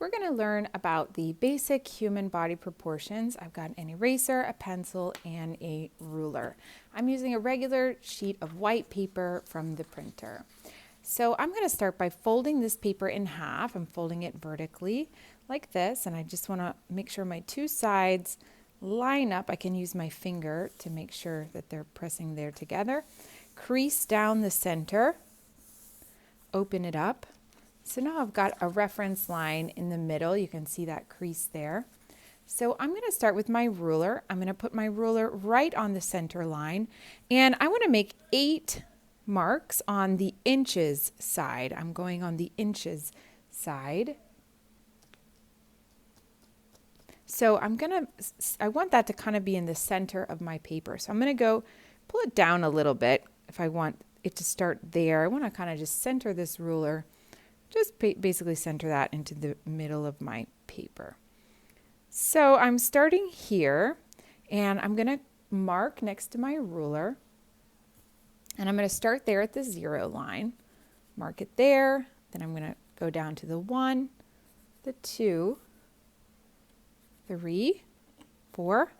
we're going to learn about the basic human body proportions. I've got an eraser, a pencil, and a ruler. I'm using a regular sheet of white paper from the printer. So I'm going to start by folding this paper in half. I'm folding it vertically like this, and I just want to make sure my two sides line up. I can use my finger to make sure that they're pressing there together. Crease down the center, open it up. So now I've got a reference line in the middle. You can see that crease there. So I'm going to start with my ruler. I'm going to put my ruler right on the center line, and I want to make 8 marks on the inches side. I'm going on the inches side. So I want that to kind of be in the center of my paper. So I'm going to go pull it down a little bit if I want it to start there. I want to kind of just center this ruler, just basically center that into the middle of my paper. So I'm starting here, and I'm going to mark next to my ruler. And I'm going to start there at the 0 line, mark it there, then I'm going to go down to the 1, the 2, 3, 4,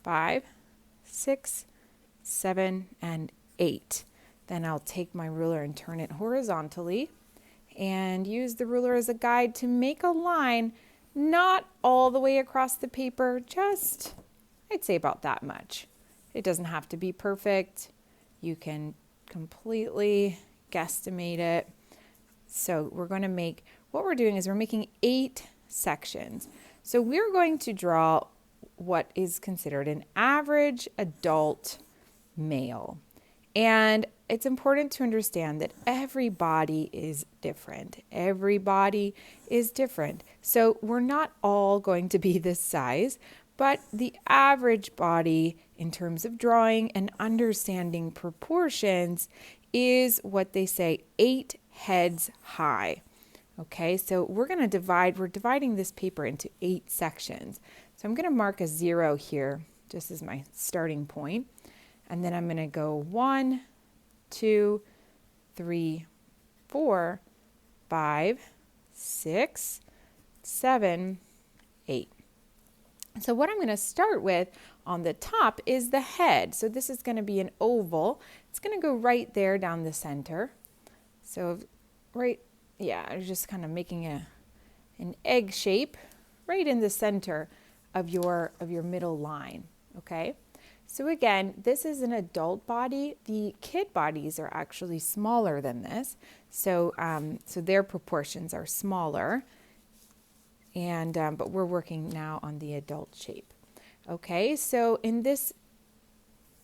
5, 6, 7, and 8. Then I'll take my ruler and turn it horizontally and use the ruler as a guide to make a line not all the way across the paper, just, I'd say about that much. It doesn't have to be perfect. You can completely guesstimate it. So we're going to make, what we're doing is we're making 8 sections. So we're going to draw what is considered an average adult male. And it's important to understand that every body is different. Every body is different. So we're not all going to be this size, but the average body in terms of drawing and understanding proportions is what they say 8 heads high. Okay, so we're dividing this paper into 8 sections. So I'm going to mark a 0 here just as my starting point. And then I'm going to go 1, 2, 3, 4, 5, 6, 7, 8. So what I'm going to start with on the top is the head. So this is going to be an oval. It's going to go right there down the center. So I'm just kind of making an egg shape right in the center of your middle line, okay? So again, this is an adult body. The kid bodies are actually smaller than this. So their proportions are smaller. And but we're working now on the adult shape. Okay, so in this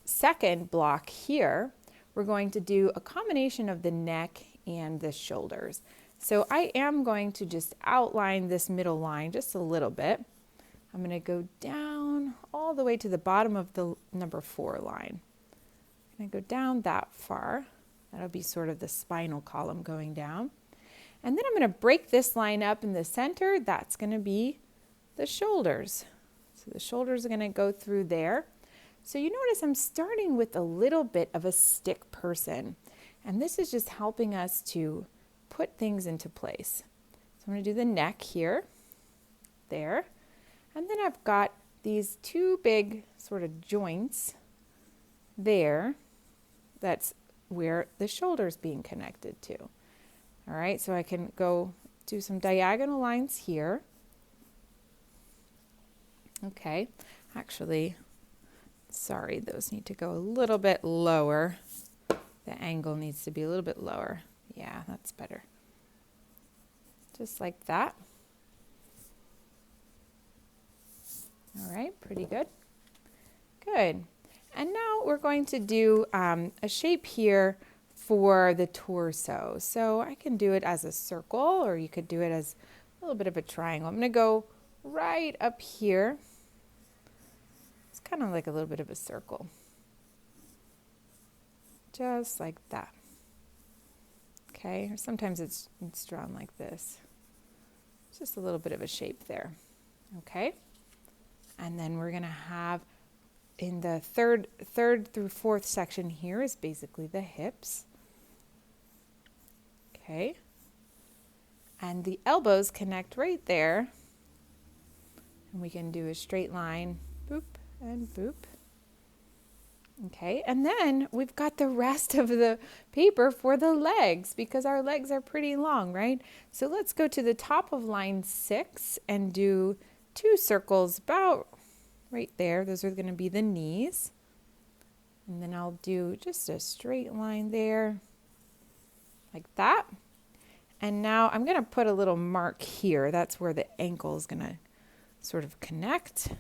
second block here, we're going to do a combination of the neck and the shoulders. So I am going to just outline this middle line just a little bit. I'm going to go down all the way to the bottom of the number 4 line. I'm going to go down that far. That'll be sort of the spinal column going down. And then I'm going to break this line up in the center. That's going to be the shoulders. So the shoulders are going to go through there. So you notice I'm starting with a little bit of a stick person. And this is just helping us to put things into place. So I'm going to do the neck here, there. And then I've got these 2 big sort of joints there. That's where the shoulder's being connected to. All right, so I can go do some diagonal lines here. Okay, actually, sorry, those need to go a little bit lower. The angle needs to be a little bit lower. Yeah, that's better. Just like that. All right, pretty good. Good. And now we're going to do a shape here for the torso. So I can do it as a circle, or you could do it as a little bit of a triangle. I'm going to go right up here. It's kind of like a little bit of a circle. Just like that. Okay, or sometimes it's drawn like this. Just a little bit of a shape there. Okay, and then we're going to have in the third through 4th section here is basically the hips. Okay, And the elbows connect right there. And we can do a straight line, boop and boop. Okay, and then we've got the rest of the paper for the legs because our legs are pretty long, right? So let's go to the top of line 6 and do 2 circles about right there. Those are going to be the knees. And then I'll do just a straight line there, like that. And now I'm going to put a little mark here. That's where the ankle is going to sort of connect.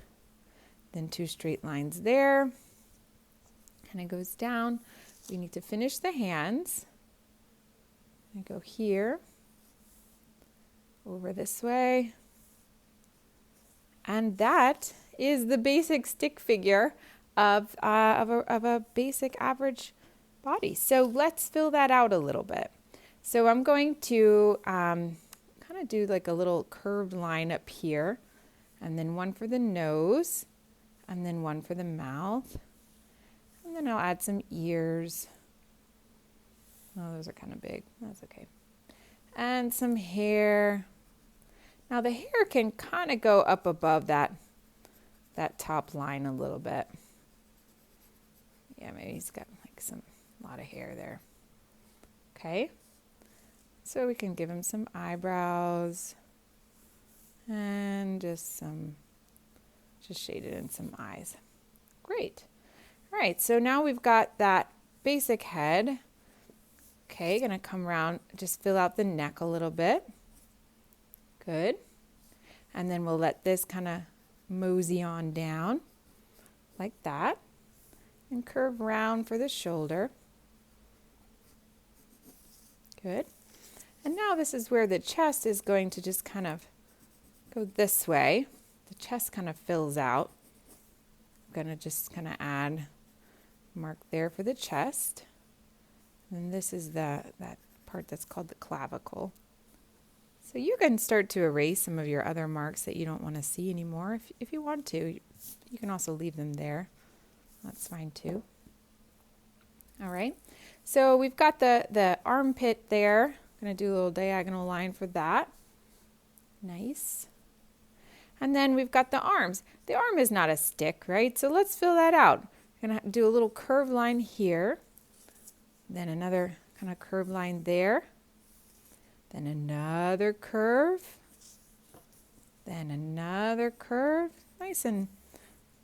Then 2 straight lines there. And it goes down. We need to finish the hands. I go here, over this way. And that is the basic stick figure of a basic average body. So let's fill that out a little bit. So I'm going to kind of do like a little curved line up here, and then one for the nose, and then one for the mouth. And then I'll add some ears. Oh, those are kind of big. That's okay. And some hair. Now the hair can kind of go up above that top line a little bit. Yeah, maybe he's got like a lot of hair there. Okay. So we can give him some eyebrows and just shade it in some eyes. Great. All right, so now we've got that basic head. Okay, gonna come around, just fill out the neck a little bit. Good. And then we'll let this kind of mosey on down like that and curve round for the shoulder. Good. And now this is where the chest is going to just kind of go this way. The chest kind of fills out. I'm gonna just kind of add mark there for the chest. And this is that part that's called the clavicle. So you can start to erase some of your other marks that you don't want to see anymore. If you want to, you can also leave them there. That's fine too. All right. So we've got the armpit there. I'm going to do a little diagonal line for that. Nice. And then we've got the arms. The arm is not a stick, right? So let's fill that out. I'm going to do a little curved line here. Then another kind of curved line there. Then another curve. Then another curve. Nice, and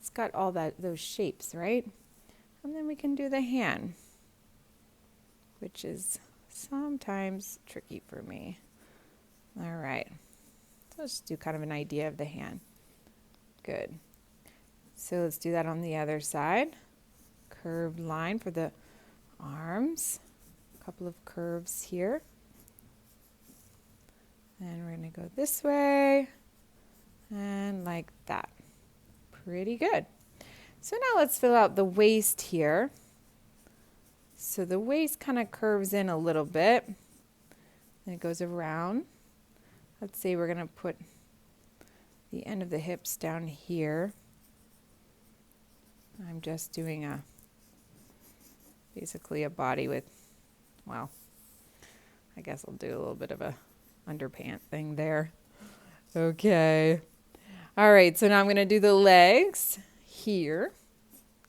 it's got all those shapes, right? And then we can do the hand, which is sometimes tricky for me. All right. So let's do kind of an idea of the hand. Good. So let's do that on the other side. Curved line for the arms. A couple of curves here. And we're going to go this way and like that. Pretty good. So now let's fill out the waist here. So the waist kind of curves in a little bit. Then it goes around. Let's say we're going to put the end of the hips down here. I'm just doing basically a body with, well, I guess I'll do a little bit of a underpant thing there. Okay. All right, so now I'm going to do the legs here,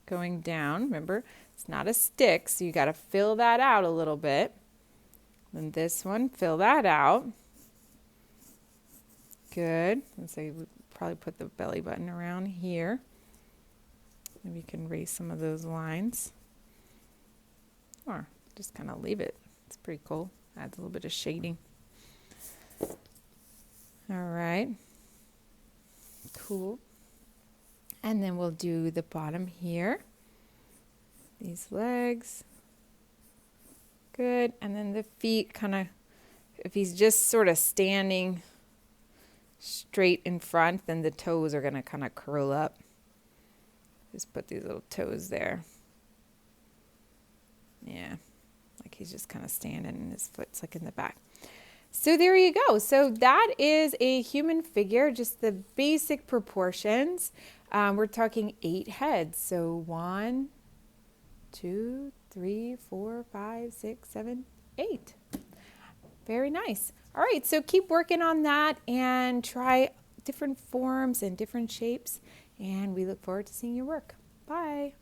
going down. Remember, it's not a stick, so you got to fill that out a little bit. Then this one, fill that out. Good. And so we probably put the belly button around here. Maybe you can erase some of those lines. Or just kind of leave it. It's pretty cool. Adds a little bit of shading. All right. Cool. And then we'll do the bottom here. These legs. Good. And then the feet kind of, if he's just sort of standing straight in front, then the toes are going to kind of curl up. Just put these little toes there. Yeah. Like he's just kind of standing and his foot's like in the back. So there you go. So that is a human figure, just the basic proportions. We're talking 8 heads. So 1, 2, 3, 4, 5, 6, 7, 8. Very nice. All right, so keep working on that and try different forms and different shapes. And we look forward to seeing your work. Bye.